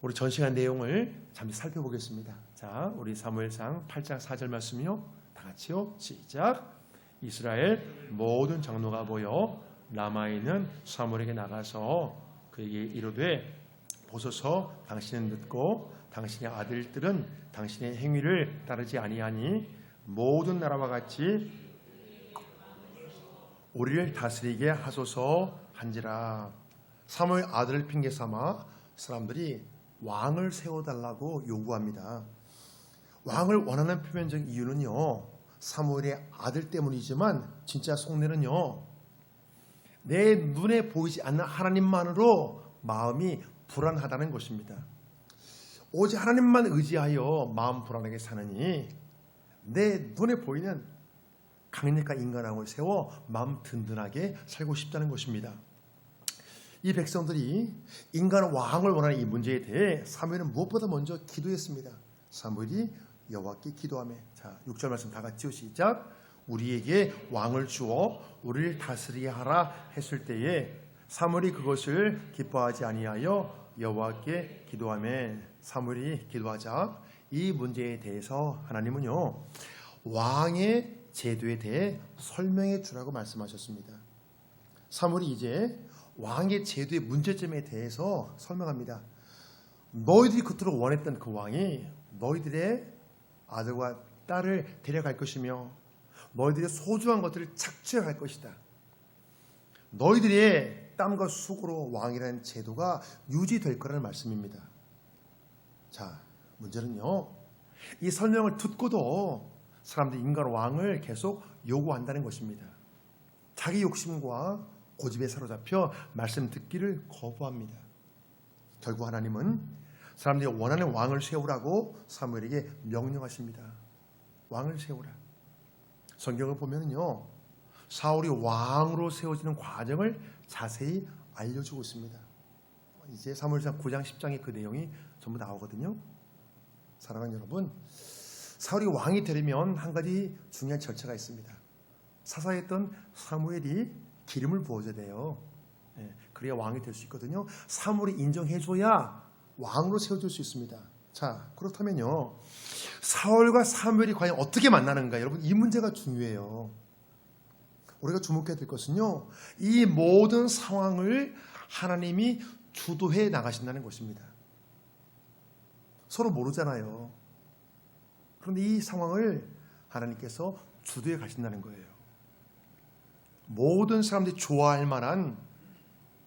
우리 전 시간 내용을 잠시 살펴보겠습니다. 자, 우리 사무엘상 8장 4절 말씀이요. 다 같이요. 시작. 이스라엘 모든 장로가 모여 라마에 있는 사무엘에게 나가서 그에게 이르되 보소서 당신은 늦고 당신의 아들들은 당신의 행위를 따르지 아니하니 모든 나라와 같이 우리를 다스리게 하소서 한지라. 사무엘 아들을 핑계 삼아 사람들이 왕을 세워달라고 요구합니다. 왕을 원하는 표면적 이유는요, 사무엘의 아들 때문이지만 진짜 속내는요, 내 눈에 보이지 않는 하나님만으로 마음이 불안하다는 것입니다. 오직 하나님만 의지하여 마음 불안하게 사느니 내 눈에 보이는 강력한 인간왕을 세워 마음 든든하게 살고 싶다는 것입니다. 이 백성들이 인간 왕을 원하는 이 문제에 대해 사무엘은 무엇보다 먼저 기도했습니다. 사무엘이 여호와께 기도하며, 자 6절 말씀 다 같이요. 시작. 우리에게 왕을 주어 우리를 다스리게 하라 했을 때에 사무엘이 그것을 기뻐하지 아니하여 여호와께 기도하며, 사무엘이 기도하자 이 문제에 대해서 하나님은요, 왕의 제도에 대해 설명해 주라고 말씀하셨습니다. 사무엘이 이제 왕의 제도의 문제점에 대해서 설명합니다. 너희들이 그토록 원했던 그 왕이 너희들의 아들과 딸을 데려갈 것이며 너희들의 소중한 것들을 착취할 것이다. 너희들의 땀과 수고로 왕이라는 제도가 유지될 거라는 말씀입니다. 자, 문제는요, 이 설명을 듣고도 사람들이 인간 왕을 계속 요구한다는 것입니다. 자기 욕심과 고집에 사로잡혀 말씀 듣기를 거부합니다. 결국 하나님은 사람들이 원하는 왕을 세우라고 사무엘에게 명령하십니다. 왕을 세우라. 성경을 보면요, 사울이 왕으로 세워지는 과정을 자세히 알려주고 있습니다. 이제 사무엘상 9장 10장에 그 내용이 전부 나오거든요. 사랑하는 여러분, 사울이 왕이 되려면 한 가지 중요한 절차가 있습니다. 사사했던 사무엘이 기름을 부어줘야 돼요. 그래야 왕이 될 수 있거든요. 사무엘이 인정해줘야 왕으로 세워질 수 있습니다. 자, 그렇다면요, 사울과 사무엘이 과연 어떻게 만나는가, 여러분 이 문제가 중요해요. 우리가 주목해야 될 것은요, 이 모든 상황을 하나님이 주도해 나가신다는 것입니다. 서로 모르잖아요. 그런데 이 상황을 하나님께서 주도해 가신다는 거예요. 모든 사람들이 좋아할 만한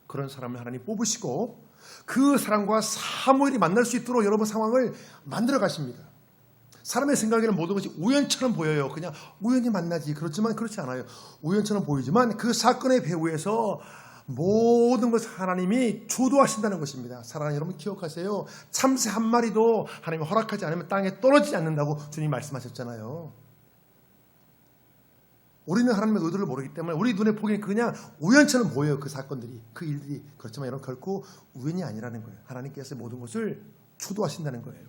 그런 사람을 하나님 뽑으시고 그 사람과 사무엘이 만날 수 있도록 여러분 상황을 만들어 가십니다. 사람의 생각에는 모든 것이 우연처럼 보여요. 그냥 우연히 만나지. 그렇지만 그렇지 않아요. 우연처럼 보이지만 그 사건의 배후에서 모든 것을 하나님이 주도하신다는 것입니다. 사랑하는 여러분 기억하세요. 참새 한 마리도 하나님이 허락하지 않으면 땅에 떨어지지 않는다고 주님 말씀하셨잖아요. 우리는 하나님의 의도를 모르기 때문에 우리 눈에 보기에는 그냥 우연처럼 보여요. 그 사건들이, 그 일들이. 그렇지만 여러분 결코 우연이 아니라는 거예요. 하나님께서 모든 것을 주도하신다는 거예요.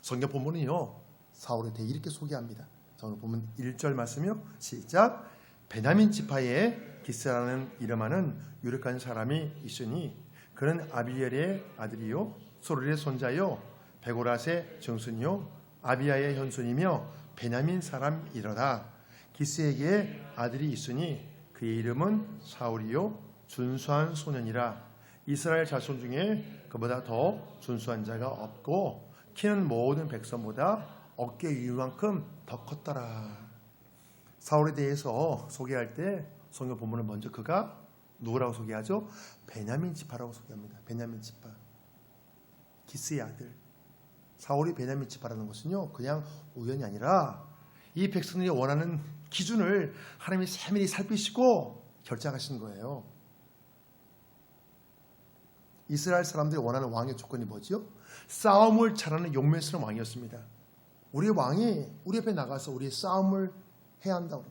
성경 본문은요, 사울에 대해 이렇게 소개합니다. 자, 오늘 보면 1절 말씀이요. 시작. 베냐민 지파에 기스라는 이름하는 유력한 사람이 있으니 그는 아비엘의 아들이요 소르의 손자요 베고랏의 정순이요 아비야의 현손이며 베냐민 사람이로다. 기스에게 아들이 있으니 그의 이름은 사울이요 준수한 소년이라. 이스라엘 자손 중에 그보다 더 준수한 자가 없고 키는 모든 백성보다 어깨 위만큼 더 컸더라. 사울에 대해서 소개할 때 성경 본문을 먼저 그가 누구라고 소개하죠? 베냐민 지파라고 소개합니다. 베냐민 지파, 기스의 아들. 사울이 베냐민 지파라는 것은요, 그냥 우연이 아니라 이 백성들이 원하는 기준을 하나님이 세밀히 살피시고 결정하신 거예요. 이스라엘 사람들이 원하는 왕의 조건이 뭐죠? 싸움을 잘하는 용맹스러운 왕이었습니다. 우리의 왕이 우리 옆에 나가서 우리의 싸움을 해야 한다고,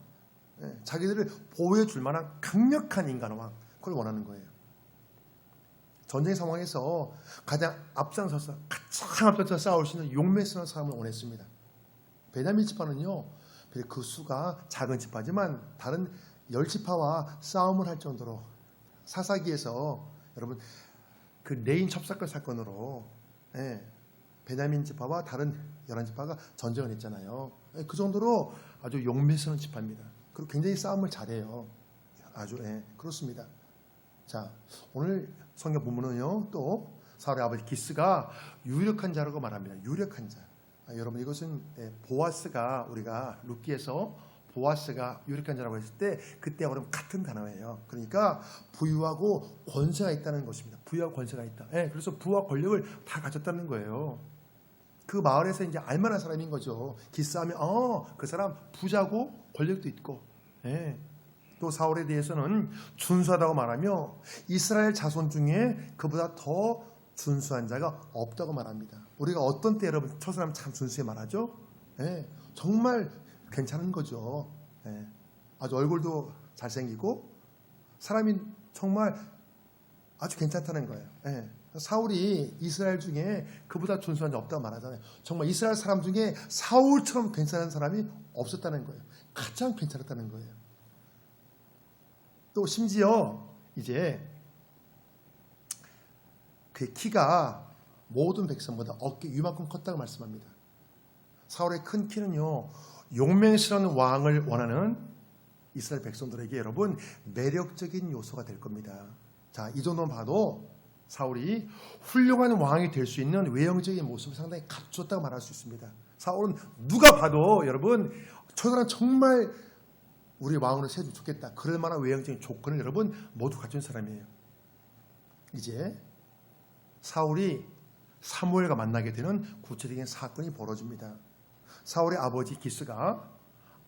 자기들을 보호해 줄 만한 강력한 인간왕, 그걸 원하는 거예요. 전쟁 상황에서 가장 앞장서서 가장 앞장서 싸울 수 있는 용맹스러운 사람을 원했습니다. 베냐민 지파는요, 그 수가 작은 지파지만 다른 10지파와 싸움을 할 정도로 사사기에서 여러분 그 레인 첩사건 사건으로 베냐민 지파와 다른 11지파가 전쟁을 했잖아요. 그 정도로 아주 용맹스러운 지파입니다. 그리고 굉장히 싸움을 잘해요. 아주 그렇습니다. 자, 오늘 성경 본문은요, 또 사울의 아버지 기스가 유력한 자라고 말합니다. 유력한 자. 여러분, 이것은 보아스가, 우리가 룻기에서 보아스가 유력한 자라고 했을 때 그때 그럼 같은 단어예요. 그러니까 부유하고 권세가 있다는 것입니다. 부유하고 권세가 있다. 그래서 부와 권력을 다 가졌다는 거예요. 그 마을에서 이제 알만한 사람인 거죠. 기스하면 그 사람 부자고 권력도 있고. 또 사울에 대해서는 준수하다고 말하며 이스라엘 자손 중에 그보다 더 준수한 자가 없다고 말합니다. 우리가 어떤 때 여러분 저 사람 참 준수해 말하죠? 정말 괜찮은 거죠. 아주 얼굴도 잘생기고 사람이 정말 아주 괜찮다는 거예요. 사울이 이스라엘 중에 그보다 준수한 자 없다고 말하잖아요. 정말 이스라엘 사람 중에 사울처럼 괜찮은 사람이 없었다는 거예요. 가장 괜찮았다는 거예요. 또 심지어 이제 그 키가 모든 백성보다 어깨 위만큼 컸다고 말씀합니다. 사울의 큰 키는요, 용맹스러운 왕을 원하는 이스라엘 백성들에게 여러분 매력적인 요소가 될 겁니다. 자, 이 정도만 봐도 사울이 훌륭한 왕이 될 수 있는 외형적인 모습을 상당히 갖췄다고 말할 수 있습니다. 사울은 누가 봐도 여러분 저 사람 정말 우리 왕으로 세워주면 좋겠다. 그럴 만한 외형적인 조건을 여러분 모두 갖춘 사람이에요. 이제 사울이 사무엘과 만나게 되는 구체적인 사건이 벌어집니다. 사울의 아버지 기스가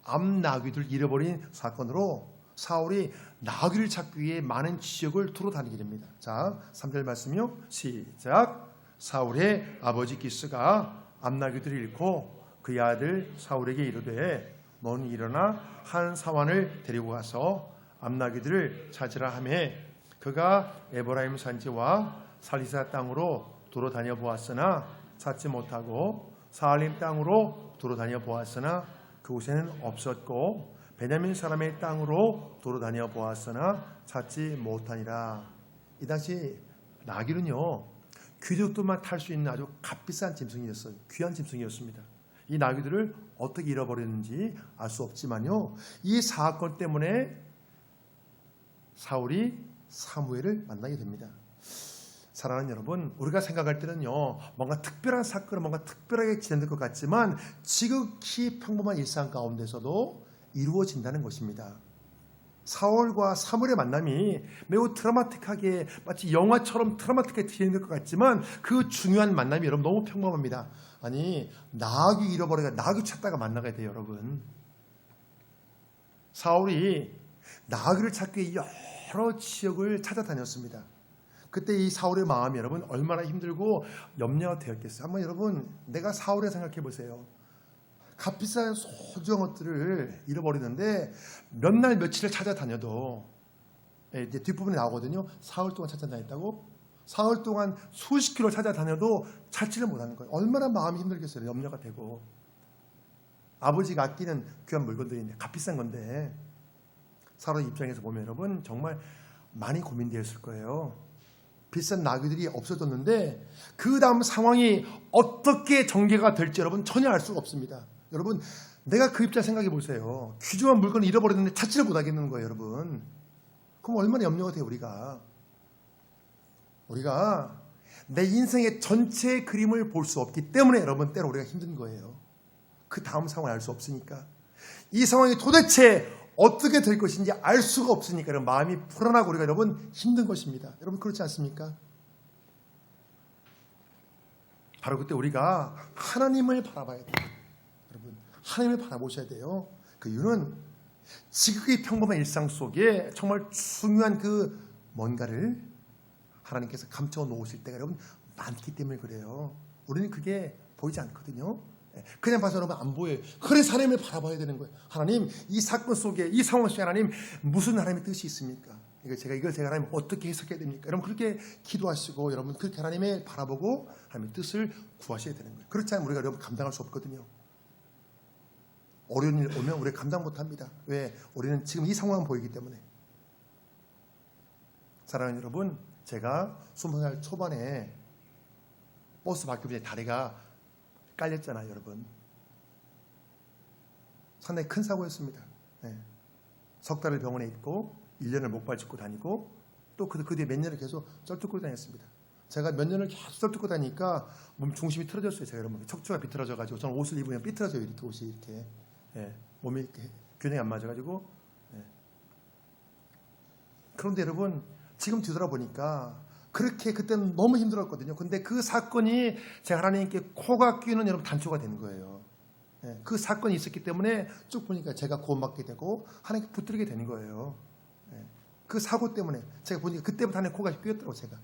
암나귀를 잃어버린 사건으로 사울이 나귀를 찾기 위해 많은 지역을 두루 다니게 됩니다. 자, 3절 말씀이요. 시작. 사울의 아버지 기스가 암나귀들을 잃고 그의 아들 사울에게 이르되 너는 일어나 한 사환을 데리고 가서 암나귀들을 찾으라 하매 그가 에브라임 산지와 살리사 땅으로 두루 다녀 보았으나 찾지 못하고 사알림 땅으로 두루 다녀 보았으나 그곳에는 없었고 베냐민 사람의 땅으로 두루 다녀 보았으나 찾지 못하니라. 이 당시 나귀는요 귀족들만 탈 수 있는 아주 값비싼 짐승이었어요. 귀한 짐승이었습니다. 이 나귀들을 어떻게 잃어버렸는지 알 수 없지만요, 이 사건 때문에 사울이 사무엘을 만나게 됩니다. 사랑하는 여러분, 우리가 생각할 때는요 뭔가 특별한 사건은 뭔가 특별하게 진행될 것 같지만 지극히 평범한 일상 가운데서도 이루어진다는 것입니다. 사울과 사무엘의 만남이 매우 드라마틱하게 마치 영화처럼 드라마틱하게 진행될 것 같지만 그 중요한 만남이 여러분 너무 평범합니다. 아니 나귀 잃어버리가 나귀 찾다가 만나게 돼요. 여러분, 사울이 나귀를 찾기 위해 여러 지역을 찾아다녔습니다. 그때 이 사울의 마음이 여러분 얼마나 힘들고 염려가 되었겠어요. 한번 여러분 내가 사울에 생각해 보세요. 값비싼 소중한 것들을 잃어버리는데 몇 날 며칠을 찾아다녀도 이제 뒷부분에 나오거든요. 사흘 동안 찾아다녔다고? 사흘 동안 수십 킬로 찾아다녀도 찾지를 못하는 거예요. 얼마나 마음이 힘들겠어요. 염려가 되고. 아버지가 아끼는 귀한 물건들인데 값비싼 건데 사울 입장에서 보면 여러분 정말 많이 고민되었을 거예요. 비싼 나귀들이 없어졌는데 그 다음 상황이 어떻게 전개가 될지 여러분 전혀 알 수가 없습니다. 여러분 내가 그 입장 생각해 보세요. 귀중한 물건을 잃어버렸는데 찾지를 못하겠는 거예요. 여러분 그럼 얼마나 염려가 돼요. 우리가 내 인생의 전체 그림을 볼 수 없기 때문에 여러분 때로 우리가 힘든 거예요. 그 다음 상황을 알 수 없으니까 이 상황이 도대체 어떻게 될 것인지 알 수가 없으니까 여러분 마음이 불안하고 우리가 여러분 힘든 것입니다. 여러분 그렇지 않습니까? 바로 그때 우리가 하나님을 바라봐야 돼요. 여러분 하나님을 바라보셔야 돼요. 그 이유는 지극히 평범한 일상 속에 정말 중요한 그 뭔가를 하나님께서 감춰 놓으실 때가 여러분 많기 때문에 그래요. 우리는 그게 보이지 않거든요. 그냥 봐서 여러분 안 보여요. 그래서 하나님을 바라봐야 되는 거예요. 하나님 이 사건 속에 이 상황 속에 하나님 무슨 하나님의 뜻이 있습니까? 이걸 제가 하나님 어떻게 해석해야 됩니까? 여러분 그렇게 기도하시고 여러분 그렇게 하나님을 바라보고 하나님의 뜻을 구하셔야 되는 거예요. 그렇지 않으면 우리가 여러분 감당할 수 없거든요. 어려운 일 오면 우리가 감당 못합니다. 왜? 우리는 지금 이 상황 보이기 때문에. 사랑하는 여러분, 제가 20살 초반에 버스 바뀌기 전에 다리가 깔렸잖아요, 여러분. 상당히 큰 사고였습니다. 네. 석 달을 병원에 있고 1년을 목발 짚고 다니고 또 그 뒤에 몇 년을 계속 쩔뚝고 다녔습니다. 제가 몇 년을 계속 쩔뚝고 다니니까 몸 중심이 틀어졌어요. 제가 여러분 척추가 비틀어져가지고 저는 옷을 입으면 삐뚤어져요. 이렇게 옷이 이렇게 몸이 이렇게 균형이 안 맞아가지고. 그런데 여러분 지금 뒤돌아보니까 그렇게 그때는 너무 힘들었거든요. 근데 그 사건이 제가 하나님께 코가 끼는 여러분 단초가 되는 거예요. 그 사건이 있었기 때문에 쭉 보니까 제가 구원받게 되고 하나님께 붙들게 되는 거예요. 그 사고 때문에 제가 보니까 그때부터 하나님 코가 끼었더라고요. 제가.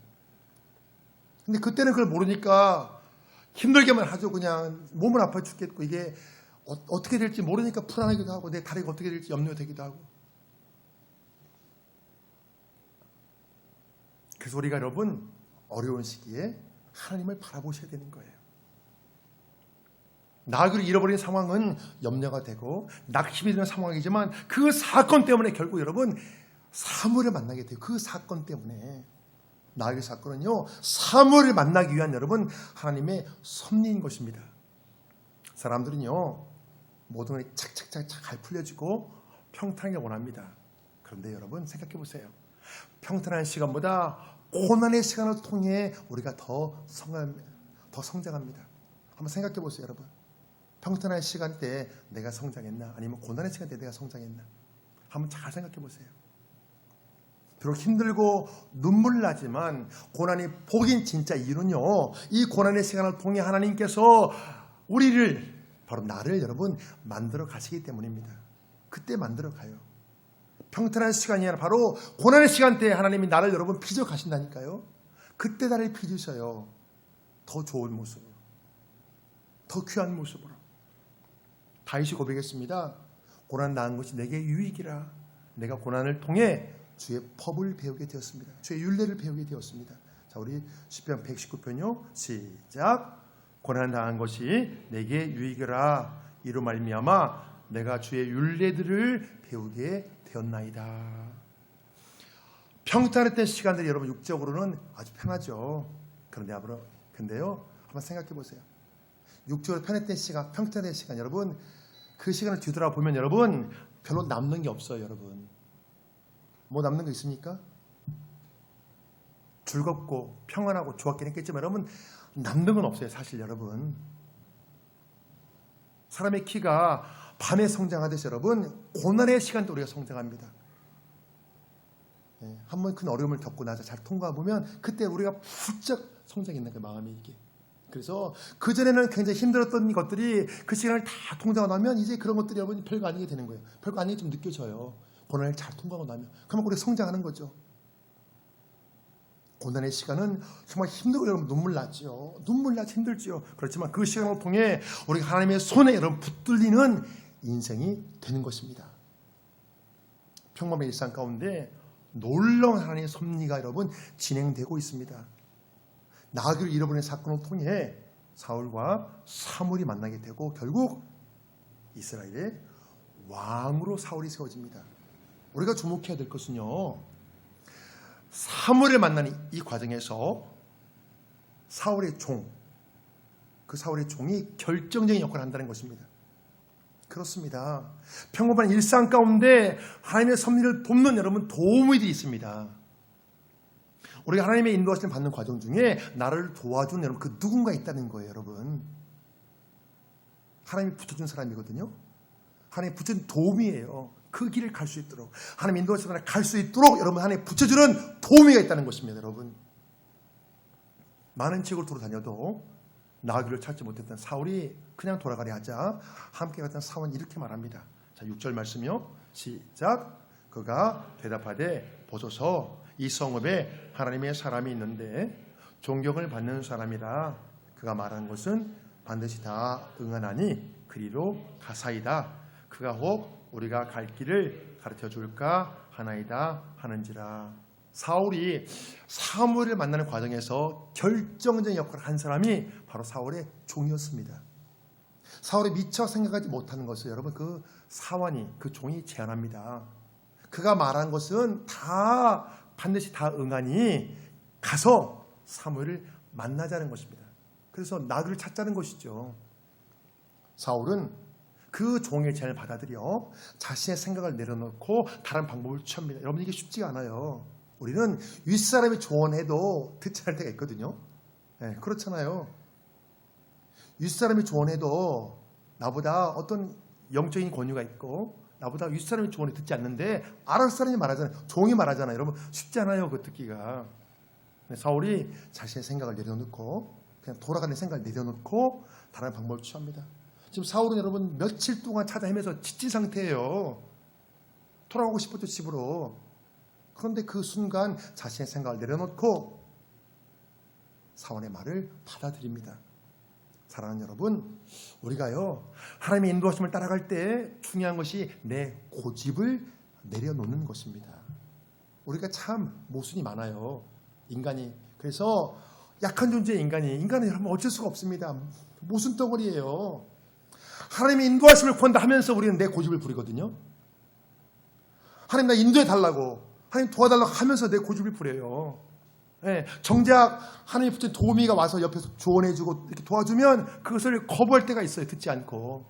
근데 그때는 그걸 모르니까 힘들게만 하죠. 그냥 몸은 아파 죽겠고 이게 어떻게 될지 모르니까 불안하기도 하고 내 다리가 어떻게 될지 염려되기도 하고. 그래서 우리가 여러분 어려운 시기에 하나님을 바라보셔야 되는 거예요. 나귀를 잃어버린 상황은 염려가 되고 낙심이 되는 상황이지만 그 사건 때문에 결국 여러분 사무엘을 만나게 돼요. 그 사건 때문에. 나귀 사건은요 사무엘을 만나기 위한 여러분 하나님의 섭리인 것입니다. 사람들은요 모든 것이 착착착 잘 풀려지고 평탄하게 원합니다. 그런데 여러분 생각해 보세요. 평탄한 시간보다 고난의 시간을 통해 우리가 더 성장합니다. 한번 생각해 보세요, 여러분. 평탄한 시간 때 내가 성장했나? 아니면 고난의 시간 때 내가 성장했나? 한번 잘 생각해 보세요. 비록 힘들고 눈물 나지만 고난이 복인 진짜 이유는요. 이 고난의 시간을 통해 하나님께서 우리를 바로 나를 여러분 만들어 가시기 때문입니다. 그때 만들어 가요. 평탄한 시간이 아니라 바로 고난의 시간대에 하나님이 나를 여러분 빚어 가신다니까요. 그때 나를 빚으셔요. 더 좋은 모습으로, 더 귀한 모습으로. 다윗이 고백했습니다. 고난 당한 것이 내게 유익이라. 내가 고난을 통해 주의 법을 배우게 되었습니다. 주의 율례를 배우게 되었습니다. 자, 우리 시편 119편요. 시작. 고난 당한 것이 내게 유익이라. 이로 말미암아 내가 주의 율례들을 배우게 되었나이다. 평탄했던 시간들이 여러분 육적으로는 아주 편하죠. 근데요, 한번 생각해 보세요. 육적으로 편했던 시간, 평탄했던 시간, 여러분 그 시간을 뒤돌아보면 여러분 별로 남는 게 없어요. 여러분 뭐 남는 거 있습니까? 즐겁고 평안하고 좋았긴 했겠지만 여러분 남는 건 없어요. 사실 여러분 사람의 키가 밤에 성장하듯이 여러분 고난의 시간도 우리가 성장합니다. 한번 큰 어려움을 겪고 나서 잘 통과해보면 그때 우리가 부쩍 성장했는 거예요. 마음이 이게. 그래서 그전에는 굉장히 힘들었던 것들이 그 시간을 다 통과하고 나면 이제 그런 것들이 여러분 별거 아니게 되는 거예요. 별거 아니게 좀 느껴져요. 고난을 잘 통과하고 나면. 그러면 우리가 성장하는 거죠. 고난의 시간은 정말 힘들고 여러분 눈물 나죠. 눈물 나지 힘들죠. 그렇지만 그 시간을 통해 우리가 하나님의 손에 여러분 붙들리는 인생이 되는 것입니다. 평범한 일상 가운데 놀라운 하나님의 섭리가 여러분 진행되고 있습니다. 나귀를 잃어버린 사건을 통해 사울과 사무엘이 만나게 되고 결국 이스라엘의 왕으로 사울이 세워집니다. 우리가 주목해야 될 것은요, 사무엘을 만나는 이 과정에서 사울의 종, 그 사울의 종이 결정적인 역할을 한다는 것입니다. 그렇습니다. 평범한 일상 가운데 하나님의 섭리를 돕는 여러분 도우미들이 있습니다. 우리가 하나님의 인도하심을 받는 과정 중에 나를 도와준 여러분 그 누군가 있다는 거예요. 여러분 하나님이 붙여준 사람이거든요. 하나님이 붙여준 도움이에요. 그 길을 갈 수 있도록 하나님 인도하심을 갈 수 있도록 여러분 하나님이 붙여주는 도우미가 있다는 것입니다. 여러분 많은 지역을 돌아다녀도 나귀를 찾지 못했던 사울이 그냥 돌아가려 하자 함께 갔던 사원이 이렇게 말합니다. 자, 6절 말씀이요. 시작. 그가 대답하되 보소서 이 성읍에 하나님의 사람이 있는데 존경을 받는 사람이라. 그가 말한 것은 반드시 다 응하나니 그리로 가사이다. 그가 혹 우리가 갈 길을 가르쳐 줄까 하나이다 하는지라. 사울이 사무엘을 만나는 과정에서 결정적인 역할을 한 사람이 바로 사울의 종이었습니다. 사울이 미처 생각하지 못하는 것을 여러분 그 사환이 그 종이 제안합니다. 그가 말한 것은 다 반드시 다 응하니 가서 사무엘을 만나자는 것입니다. 그래서 나귀를 찾자는 것이죠. 사울은 그 종의 제안을 받아들여 자신의 생각을 내려놓고 다른 방법을 취합니다. 여러분, 이게 쉽지가 않아요. 우리는 윗사람이 조언해도 듣지 않을 때가 있거든요. 네, 그렇잖아요. 윗사람이 조언해도 나보다 어떤 영적인 권위가 있고 나보다 윗사람이 조언을 듣지 않는데 아랫사람이 말하잖아요. 종이 말하잖아요. 여러분, 쉽지 않아요, 그 듣기가. 사울이 자신의 생각을 내려놓고 그냥 돌아가는 생각을 내려놓고 다른 방법을 취합니다. 지금 사울은 여러분 며칠 동안 찾아 헤매서 지친 상태예요. 돌아가고 싶었죠, 집으로. 그런데 그 순간 자신의 생각을 내려놓고 사울의 말을 받아들입니다. 사랑하는 여러분, 우리가요 하나님의 인도하심을 따라갈 때 중요한 것이 내 고집을 내려놓는 것입니다. 우리가 참 모순이 많아요, 인간이. 그래서 약한 존재의 인간은 여러분 어쩔 수가 없습니다. 모순 덩어리예요. 하나님의 인도하심을 구한다 하면서 우리는 내 고집을 부리거든요. 하나님 나 인도해 달라고, 하나님 도와달라고 하면서 내 고집을 부려요. 네, 정작 하나님 붙인 도우미가 와서 옆에서 조언해주고 이렇게 도와주면 그것을 거부할 때가 있어요. 듣지 않고.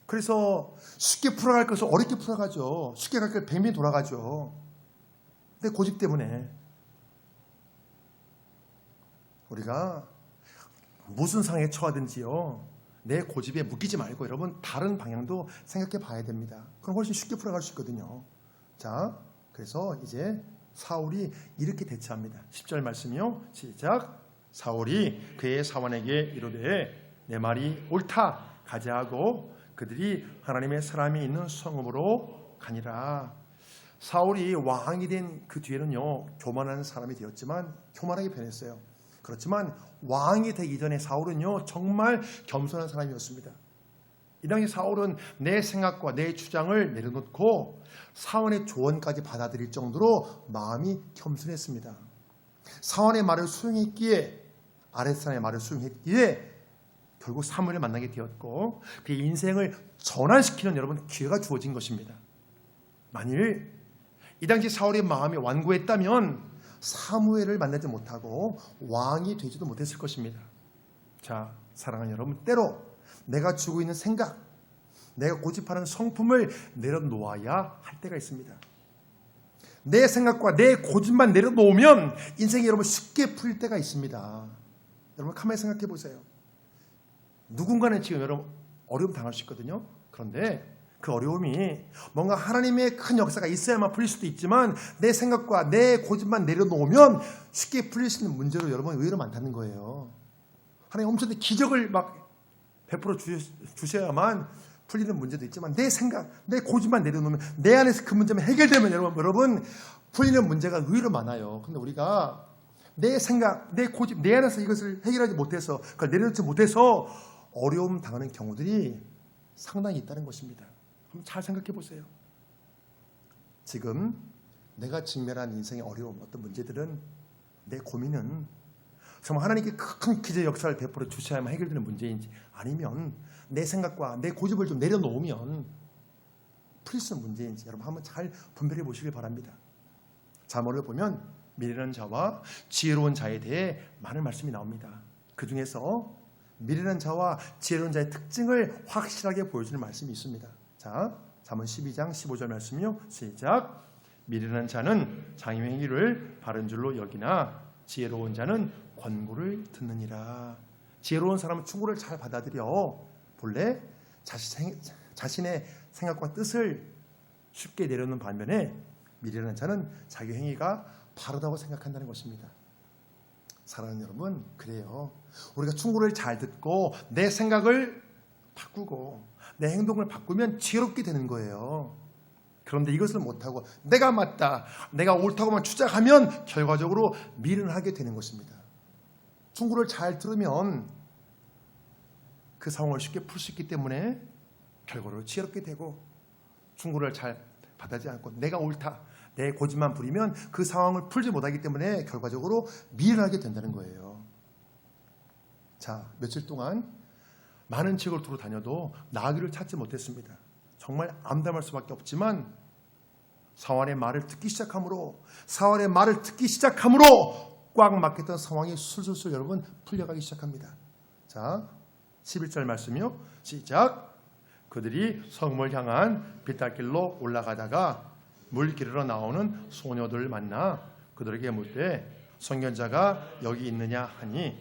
그래서 쉽게 풀어갈 것을 어렵게 풀어가죠. 쉽게 갈 걸 뱅뱅 돌아가죠. 내 고집 때문에. 우리가 무슨 상황에 처하든지요, 내 고집에 묶이지 말고 여러분 다른 방향도 생각해 봐야 됩니다. 그럼 훨씬 쉽게 풀어갈 수 있거든요. 자, 그래서 이제 사울이 이렇게 대처합니다. 10절 말씀이요. 시작. 사울이 그의 사원에게 이르되 내 말이 옳다, 가자 하고 그들이 하나님의 사람이 있는 성읍으로 가니라. 사울이 왕이 된 그 뒤에는요 교만한 사람이 되었지만 교만하게 변했어요. 그렇지만 왕이 되기 전에 사울은요 정말 겸손한 사람이었습니다. 이 당시 사울은 내 생각과 내 주장을 내려놓고 사원의 조언까지 받아들일 정도로 마음이 겸손했습니다. 사원의 말을 수용했기에, 아랫사람의 말을 수용했기에 결국 사무엘을 만나게 되었고 그의 인생을 전환시키는 여러분 기회가 주어진 것입니다. 만일 이 당시 사울의 마음이 완고했다면 사무엘을 만나지 못하고 왕이 되지도 못했을 것입니다. 자, 사랑하는 여러분, 때로 내가 주고 있는 생각, 내가 고집하는 성품을 내려놓아야 할 때가 있습니다. 내 생각과 내 고집만 내려놓으면 인생이 여러분 쉽게 풀릴 때가 있습니다. 여러분 가만히 생각해 보세요. 누군가는 지금 여러분 어려움 당할 수 있거든요. 그런데 그 어려움이 뭔가 하나님의 큰 역사가 있어야만 풀릴 수도 있지만 내 생각과 내 고집만 내려놓으면 쉽게 풀릴 수 있는 문제로 여러분 의외로 많다는 거예요. 하나님 엄청난 기적을 막 베풀어 주셔야만 풀리는 문제도 있지만 내 생각, 내 고집만 내려놓으면 내 안에서 그 문제만 해결되면 여러분 풀리는 문제가 의외로 많아요. 근데 우리가 내 생각, 내 고집, 내 안에서 이것을 해결하지 못해서 그걸 내려놓지 못해서 어려움 당하는 경우들이 상당히 있다는 것입니다. 한번 잘 생각해 보세요. 지금 내가 직면한 인생의 어려움, 어떤 문제들은, 내 고민은 정말 하나님께 큰 기적 역사를 베풀어 주셔야만 해결되는 문제인지, 아니면 내 생각과 내 고집을 좀 내려놓으면 풀릴 수 있는 문제인지 여러분 한번 잘 분별해 보시길 바랍니다. 자문을 보면 미련한 자와 지혜로운 자에 대해 많은 말씀이 나옵니다. 그 중에서 미련한 자와 지혜로운 자의 특징을 확실하게 보여주는 말씀이 있습니다. 자, 잠언 12장 15절 말씀이요. 시작. 미련한 자는 장의 행위를 바른 줄로 여기나 지혜로운 자는 권고를 듣느니라. 지혜로운 사람은 충고를 잘 받아들여 본래 자신의 생각과 뜻을 쉽게 내려놓는 반면에 미련한 자는 자기 행위가 바르다고 생각한다는 것입니다. 사랑하는 여러분, 그래요. 우리가 충고를 잘 듣고 내 생각을 바꾸고 내 행동을 바꾸면 지혜롭게 되는 거예요. 그런데 이것을 못하고 내가 맞다, 내가 옳다고만 주장하면 결과적으로 미련하게 되는 것입니다. 충고를 잘 들으면 그 상황을 쉽게 풀 수 있기 때문에 결과로 지혜롭게 되고, 충고를 잘 받아지 않고 내가 옳다, 내 고집만 부리면 그 상황을 풀지 못하기 때문에 결과적으로 미련하게 된다는 거예요. 자, 며칠 동안 많은 책을 두루 다녀도 나귀를 찾지 못했습니다. 정말 암담할 수밖에 없지만 사울의 말을 듣기 시작함으로 꽉 막혔던 상황이 술술술 여러분 풀려가기 시작합니다. 자, 11절 말씀이요. 시작. 그들이 성읍을 향한 빗달길로 올라가다가 물길으로 나오는 소녀들을 만나 그들에게 묻되 선견자가 여기 있느냐 하니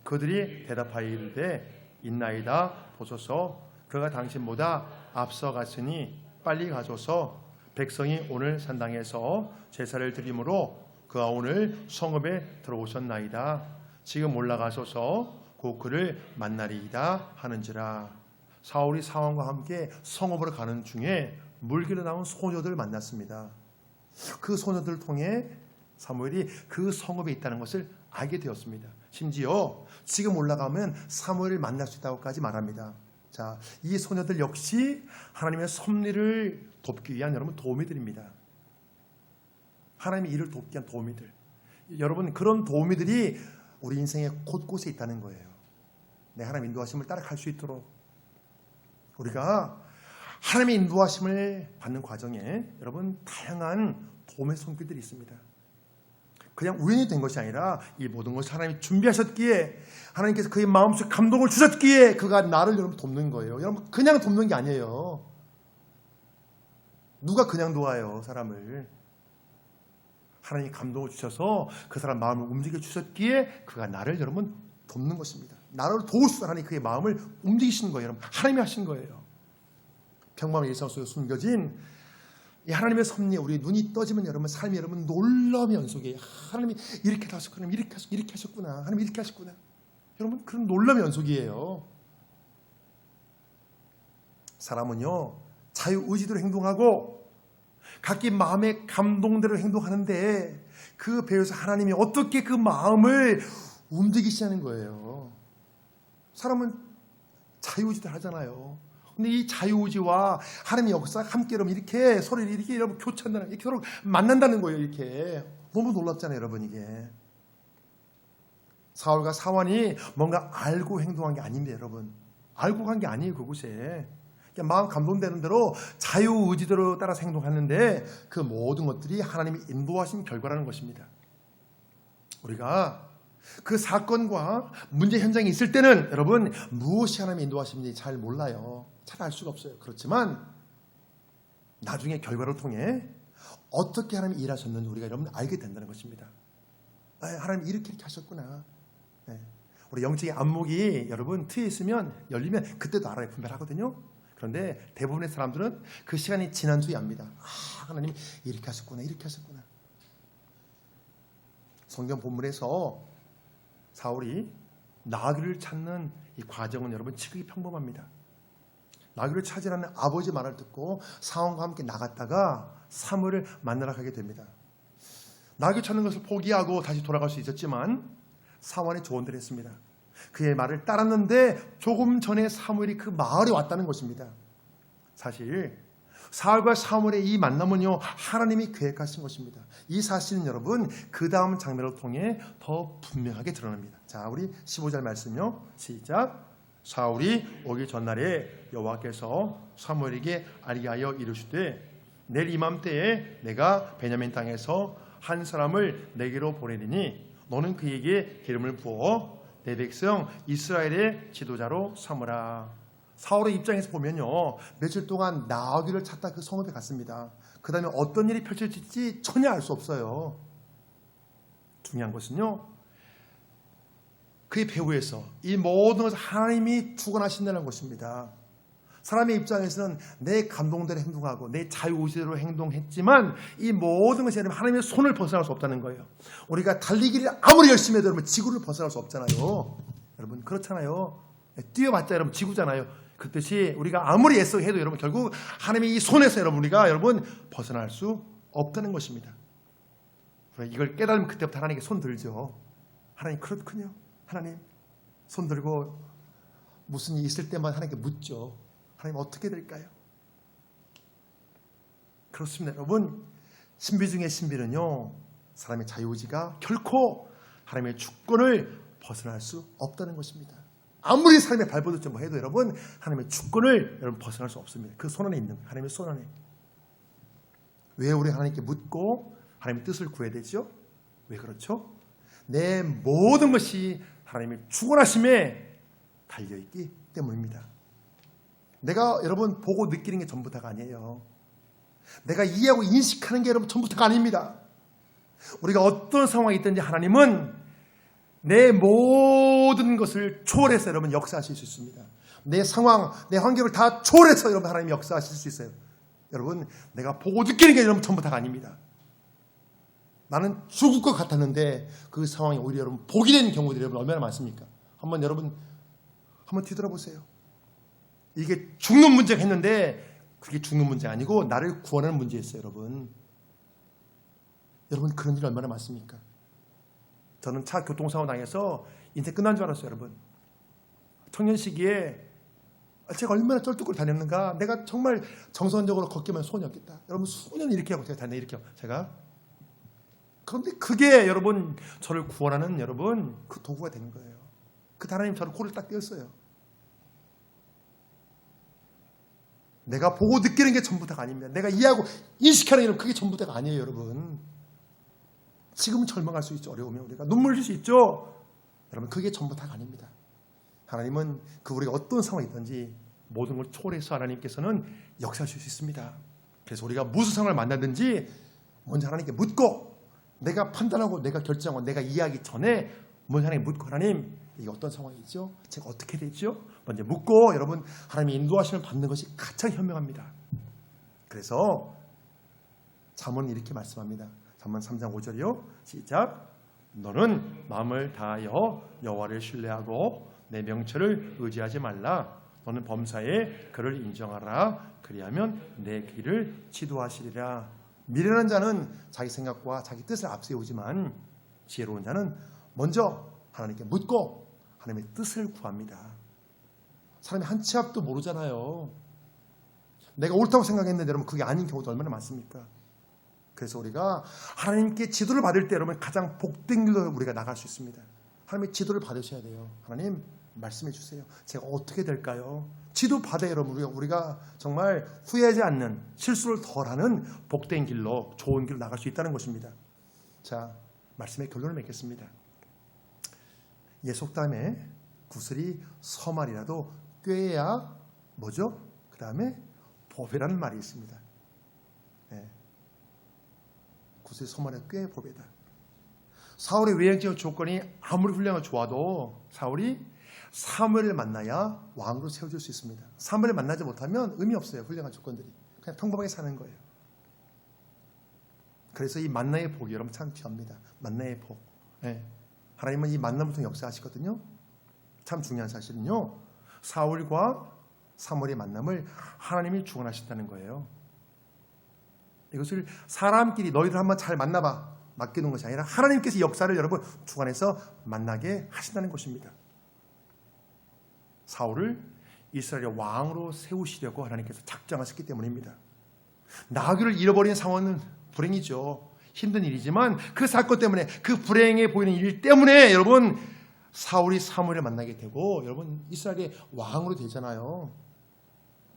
그들이 대답하여 이르되 있나이다. 보소서 그가 당신보다 앞서갔으니 빨리 가소서. 백성이 오늘 산당에서 제사를 드림으로 그가 오늘 성읍에 들어오셨나이다. 지금 올라가소서 곧 그를 만나리이다 하는지라. 사울이 상황과 함께 성읍으로 가는 중에 물길로 나온 소녀들을 만났습니다. 그 소녀들을 통해 사무엘이 그 성읍에 있다는 것을 알게 되었습니다. 심지어 지금 올라가면 사무엘을 만날 수 있다고까지 말합니다. 자, 이 소녀들 역시 하나님의 섭리를 돕기 위한 여러분 도우미들입니다. 하나님의 일을 돕기 위한 도우미들. 여러분 그런 도우미들이 우리 인생의 곳곳에 있다는 거예요. 내 하나님의 인도하심을 따라갈 수 있도록 우리가 하나님의 인도하심을 받는 과정에 여러분 다양한 도움의 손길들이 있습니다. 그냥 우연히 된 것이 아니라 이 모든 것을 하나님이 준비하셨기에 하나님께서 그의 마음속 감동을 주셨기에 그가 나를 여러분 돕는 거예요. 여러분 그냥 돕는 게 아니에요. 누가 그냥 도와요 사람을. 하나님이 감동을 주셔서 그 사람 마음을 움직여 주셨기에 그가 나를 여러분 돕는 것입니다. 나를 도울 수 하나님 그의 마음을 움직이신 거예요. 여러분 하나님이 하신 거예요. 평범한 일상 속에 숨겨진 이 하나님의 섭리에 우리 눈이 떠지면 여러분 삶이 여러분 놀라움의 연속이에요. 하나님이 이렇게 하셨구나, 이렇게 하셨구나, 하나님 이렇게 하셨구나. 여러분 그런 놀라움의 연속이에요. 사람은요 자유의지대로 행동하고 각기 마음의 감동대로 행동하는데 그 배에서 하나님이 어떻게 그 마음을 움직이시는 거예요. 사람은 자유의지대로 하잖아요. 근데 이 자유의지와 하나님의 역사가 함께 여러분 이렇게 서로 이렇게 여러분 교차한다는, 이렇게 서로 만난다는 거예요. 이렇게 너무 놀랍잖아요, 여러분. 이게 사울과 사완이 뭔가 알고 행동한 게 아닙니다, 여러분. 알고 간 게 아니에요, 그곳에. 그냥 마음 감동되는 대로 자유의지대로 따라서 행동하는데 그 모든 것들이 하나님이 인도하신 결과라는 것입니다. 우리가 그 사건과 문제 현장에 있을 때는 여러분 무엇이 하나님의 인도하심인지 잘 몰라요. 잘 알 수가 없어요. 그렇지만 나중에 결과를 통해 어떻게 하나님이 일하셨는지 우리가 여러분 알게 된다는 것입니다. 하나님이 이렇게 하셨구나. 우리 영적인 안목이 여러분 트여 있으면 열리면 그때도 알아요. 분별하거든요. 그런데 대부분의 사람들은 그 시간이 지난 뒤에 압니다. 하나님이 이렇게 하셨구나, 이렇게 하셨구나. 성경 본문에서 사울이 나귀를 찾는 이 과정은 여러분 지극히 평범합니다. 나귀를 찾으라는 아버지 말을 듣고 사원과 함께 나갔다가 사무엘을 만나러 가게 됩니다. 나귀 찾는 것을 포기하고 다시 돌아갈 수 있었지만 사원이 조언을 했습니다. 그의 말을 따랐는데 조금 전에 사무엘이 그 마을에 왔다는 것입니다. 사실 사울과 사무엘의 이 만남은요 하나님이 계획하신 것입니다. 이 사실은 여러분 그 다음 장면을 통해 더 분명하게 드러납니다. 자, 우리 15절 말씀요. 시작. 사울이 오기 전날에 여호와께서 사무엘에게 알리하여 이르시되 내일 이맘때에 내가 베냐민 땅에서 한 사람을 내게로 보내리니 너는 그에게 기름을 부어 내 백성 이스라엘의 지도자로 삼으라. 사울의 입장에서 보면요 며칠 동안 나귀를 찾다 그 성읍에 갔습니다. 그 다음에 어떤 일이 펼쳐질지 전혀 알 수 없어요. 중요한 것은요 그의 배후에서 이 모든 것을 하나님이 주관하신다는 것입니다. 사람의 입장에서는 내 감동대로 행동하고 내 자유의지대로 행동했지만 이 모든 것이 하나님의 손을 벗어날 수 없다는 거예요. 우리가 달리기를 아무리 열심히 해도 여러분 지구를 벗어날 수 없잖아요. 여러분 그렇잖아요. 뛰어봤자 여러분 지구잖아요. 그렇듯이 우리가 아무리 애써해도 여러분 결국 하나님의 이 손에서 우리가 여러분 벗어날 수 없다는 것입니다. 이걸 깨달으면 그때부터 하나님께 손 들죠. 하나님 그렇군요. 하나님 손 들고 무슨 일이 있을 때마다 하나님께 묻죠. 하나님 어떻게 될까요? 그렇습니다. 여러분 신비 중의 신비는요 사람의 자유의지가 결코 하나님의 주권을 벗어날 수 없다는 것입니다. 아무리 삶에 발버둥 뭐 해도 여러분 하나님의 주권을 여러분 벗어날 수 없습니다. 그 손 안에 있는 거예요. 하나님의 손 안에. 왜 우리 하나님께 묻고 하나님의 뜻을 구해야 되죠? 왜 그렇죠? 내 모든 것이 하나님의 주권하심에 달려있기 때문입니다. 내가 여러분 보고 느끼는 게 전부 다가 아니에요. 내가 이해하고 인식하는 게 여러분 전부 다가 아닙니다. 우리가 어떤 상황이 있든지 하나님은 내 모든 것을 초월해서 여러분 역사하실 수 있습니다. 내 상황, 내 환경을 다 초월해서 여러분 하나님이 역사하실 수 있어요. 여러분 내가 보고 느끼는 게 여러분 전부 다가 아닙니다. 나는 죽을 것 같았는데 그 상황이 오히려 여러분 복이 된 경우들이 여러분 얼마나 많습니까? 한번 뒤돌아보세요. 이게 죽는 문제가 했는데 그게 죽는 문제 아니고 나를 구원하는 문제였어요. 여러분 그런 일 얼마나 많습니까? 저는 차 교통사고 당해서 인생 끝난 줄 알았어요. 여러분 청년 시기에 제가 얼마나 쩔뚝거리고 다녔는가. 내가 정말 정선적으로 걷기만 소원이었겠다. 여러분 수년 이렇게 하고 제가 다녔는데 이렇게 하고 제가 그런데 그게 여러분 저를 구원하는 여러분 그 도구가 된 거예요. 그 하나님 저를 코를 딱 떼었어요. 내가 보고 느끼는 게 전부 다가 아닙니다. 내가 이해하고 인식하는 게 그게 전부 다가 아니에요. 여러분 지금은 절망할 수 있죠. 어려우면 우리가 눈물 흘릴 수 있죠. 여러분 그게 전부 다가 아닙니다. 하나님은 우리가 어떤 상황이 있든지 모든 걸 초월해서 하나님께서는 역사하실 수 있습니다. 그래서 우리가 무슨 상황을 만나든지 먼저 하나님께 묻고 내가 판단하고 내가 결정하고 내가 이해하기 전에 먼저 하나님께 묻고 하나님 이게 어떤 상황이죠? 제가 어떻게 되죠? 먼저 묻고 여러분 하나님의 인도하심을 받는 것이 가장 현명합니다. 그래서 잠언은 이렇게 말씀합니다. 잠언 3장 5절이요. 시작. 너는 마음을 다하여 여호와를 신뢰하고 내 명철을 의지하지 말라. 너는 범사에 그를 인정하라. 그리하면 내 길을 지도하시리라. 미련한 자는 자기 생각과 자기 뜻을 앞세우지만 지혜로운 자는 먼저 하나님께 묻고 하나님의 뜻을 구합니다. 사람이 한 치 앞도 모르잖아요. 내가 옳다고 생각했는데 여러분 그게 아닌 경우도 얼마나 많습니까? 그래서 우리가 하나님께 지도를 받을 때 여러분 가장 복된 길로 우리가 나갈 수 있습니다. 하나님의 지도를 받으셔야 돼요. 하나님 말씀해 주세요. 제가 어떻게 될까요? 지도 받아요. 여러분 우리가 정말 후회하지 않는 실수를 덜하는 복된 길로 좋은 길로 나갈 수 있다는 것입니다. 자, 말씀의 결론을 맺겠습니다. 속담에 구슬이 서말이라도 꿰야 뭐죠? 그 다음에 보배라는 말이 있습니다. 구슬이 서말이라도 꿰야 보배다. 사울의 외형적 조건이 아무리 훌륭하고 좋아도 사울이 사무엘을 만나야 왕으로 세워질 수 있습니다. 사무엘을 만나지 못하면 의미 없어요. 훌륭한 조건들이. 그냥 평범하게 사는 거예요. 그래서 이 만나의 복이 여러분 참 귀합니다. 만나의 복. 하나님은 이 만남을 통해 역사하시거든요. 참 중요한 사실은요. 사울과 사무엘의 만남을 하나님이 주관하신다는 거예요. 이것을 사람끼리 너희들 한번 잘 만나봐. 맡기는 것이 아니라 하나님께서 역사를 여러분 주관해서 만나게 하신다는 것입니다. 사울을 이스라엘의 왕으로 세우시려고 하나님께서 작정하셨기 때문입니다. 나귀를 잃어버린 상황은 불행이죠. 힘든 일이지만 그 사건 때문에 그 불행해 보이는 일 때문에 여러분 사울이 사무엘을 만나게 되고 여러분 이스라엘의 왕으로 되잖아요.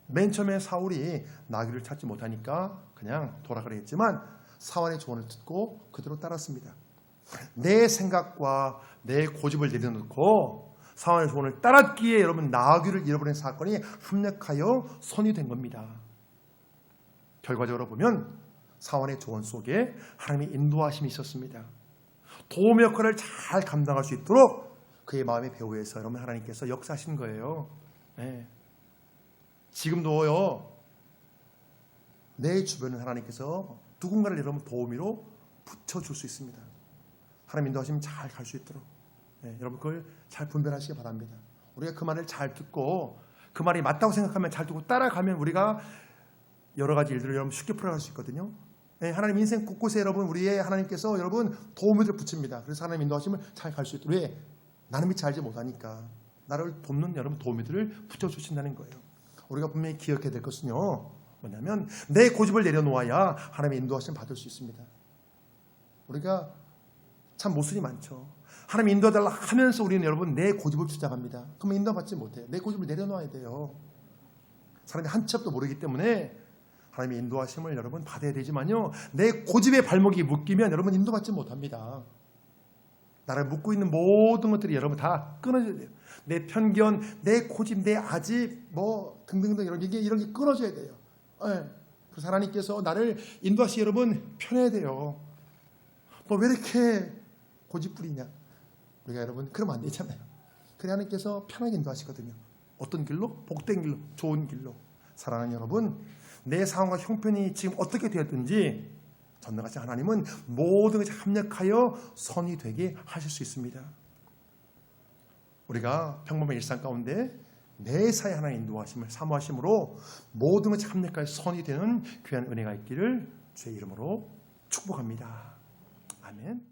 맨 처음에 사울이 나귀를 찾지 못하니까 그냥 돌아가려 했지만 사울의 조언을 듣고 그대로 따랐습니다. 내 생각과 내 고집을 내려놓고 사울의 조언을 따랐기에 여러분 나귀를 잃어버린 사건이 합력하여 손이 된 겁니다. 결과적으로 보면 사울의 조언 속에 하나님의 인도하심이 있었습니다. 도움 역할을 잘 감당할 수 있도록 그의 마음의 배후에서 여러분 하나님께서 역사하신 거예요. 지금도요 내 주변은 하나님께서 누군가를 여러분 도우미로 붙여줄 수 있습니다. 하나님 인도하시면 잘 갈 수 있도록 여러분 그걸 잘 분별하시기 바랍니다. 우리가 그 말을 잘 듣고 그 말이 맞다고 생각하면 잘 듣고 따라가면 우리가 여러 가지 일들을 여러분 쉽게 풀어갈 수 있거든요. 하나님 인생 곳곳에 여러분 우리의 하나님께서 여러분 도우미를 붙입니다. 그래서 하나님 인도하시면 잘 갈 수 있도록. 왜? 나는 미처 알지 못하니까 나를 돕는 여러분 도우미들을 붙여주신다는 거예요. 우리가 분명히 기억해야 될 것은요 뭐냐면 내 고집을 내려놓아야 하나님의 인도하심 받을 수 있습니다. 우리가 참 모순이 많죠. 하나님 인도해달라 하면서 우리는 여러분 내 고집을 주장합니다. 그러면 인도받지 못해요. 내 고집을 내려놓아야 돼요. 사람이 한 치 앞도 모르기 때문에 하나님의 인도하심을 여러분 받아야 되지만요, 내 고집의 발목이 묶이면 여러분 인도받지 못합니다. 나를 묶고 있는 모든 것들이 여러분 다 끊어져야 돼요. 내 편견, 내 고집, 내 아집, 뭐 등등등 이런 게 끊어져야 돼요. 네. 그래서 하나님께서 나를 인도하시 여러분 편해야 돼요. 너 왜 이렇게 고집 부리냐? 우리가 여러분 그러면 안 되잖아요. 그래 하나님께서 편하게 인도하시거든요. 어떤 길로? 복된 길로, 좋은 길로. 사랑하는 여러분, 내 상황과 형편이 지금 어떻게 되었든지 전능하신 하나님은 모든 것이 합력하여 선이 되게 하실 수 있습니다. 우리가 평범한 일상 가운데 매사에 하나님 인도하심을 사모하심으로 모든 것이 합력하여 선이 되는 귀한 은혜가 있기를 주의 이름으로 축복합니다. 아멘.